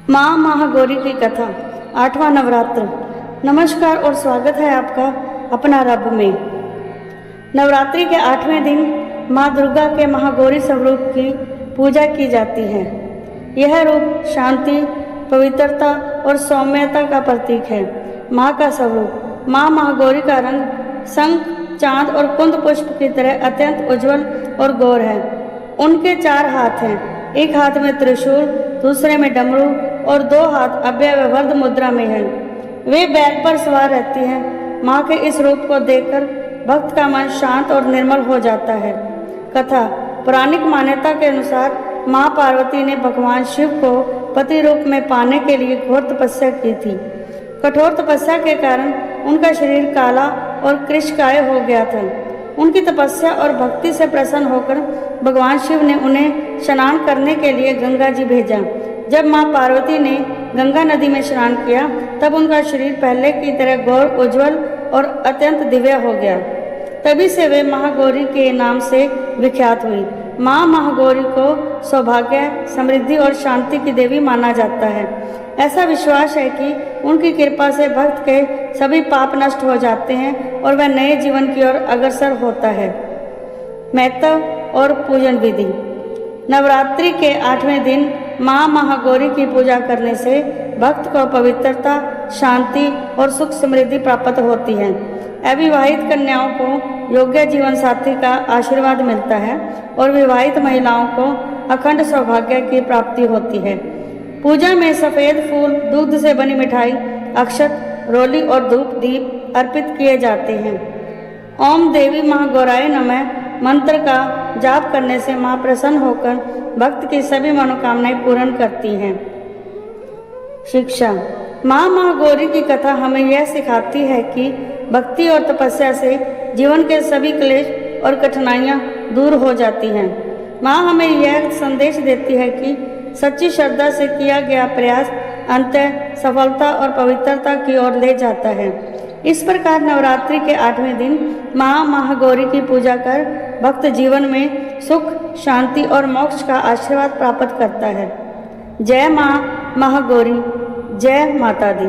माँ महागौरी की कथा, 8वां नवरात्र। नमस्कार और स्वागत है आपका अपना रब में। नवरात्रि के 8वें दिन माँ दुर्गा के महागौरी स्वरूप की पूजा की जाती है। यह रूप शांति, पवित्रता और सौम्यता का प्रतीक है। माँ का स्वरूप, माँ महागौरी का रंग शंख, चांद और कुंद पुष्प की तरह अत्यंत उज्जवल और गौर है। उनके 4 हाथ हैं, एक हाथ में त्रिशूल, दूसरे में डमरू और 2 हाथ अभय व वरद मुद्रा में हैं। वे बैल पर सवार रहती हैं। माँ के इस रूप को देखकर भक्त का मन शांत और निर्मल हो जाता है। कथा, पौराणिक मान्यता के अनुसार माँ पार्वती ने भगवान शिव को पति रूप में पाने के लिए घोर तपस्या की थी। कठोर तपस्या के कारण उनका शरीर काला और कृशकाय हो गया था। उनकी तपस्या और भक्ति से प्रसन्न होकर भगवान शिव ने उन्हें स्नान करने के लिए गंगा जी भेजा। जब माँ पार्वती ने गंगा नदी में स्नान किया तब उनका शरीर पहले की तरह गौर, उज्जवल और अत्यंत दिव्य हो गया। तभी से वे महागौरी के नाम से विख्यात हुई। माँ महागौरी को सौभाग्य, समृद्धि और शांति की देवी माना जाता है। ऐसा विश्वास है कि उनकी कृपा से भक्त के सभी पाप नष्ट हो जाते हैं और वह नए जीवन की ओर अग्रसर होता है। महत्व और पूजन विधि। नवरात्रि के 8वें दिन माँ महागौरी की पूजा करने से भक्त को पवित्रता, शांति और सुख समृद्धि प्राप्त होती है। अविवाहित कन्याओं को योग्य जीवन साथी का आशीर्वाद मिलता है और विवाहित महिलाओं को अखंड सौभाग्य की प्राप्ति होती है। पूजा में सफ़ेद फूल, दूध से बनी मिठाई, अक्षत, रोली और धूप दीप अर्पित किए जाते हैं। ओम देवी महागौराय नमः मंत्र का जाप करने से माँ प्रसन्न होकर भक्त की सभी मनोकामनाएं पूर्ण करती हैं। शिक्षा, माँ महागौरी की कथा हमें यह सिखाती है कि भक्ति और तपस्या से जीवन के सभी क्लेश और कठिनाइयाँ दूर हो जाती हैं। माँ हमें यह संदेश देती है कि सच्ची श्रद्धा से किया गया प्रयास अंततः सफलता और पवित्रता की ओर ले जाता है। इस प्रकार नवरात्रि के 8वें दिन माँ महागौरी की पूजा कर भक्त जीवन में सुख, शांति और मोक्ष का आशीर्वाद प्राप्त करता है। जय माँ महागौरी, जय माता दी।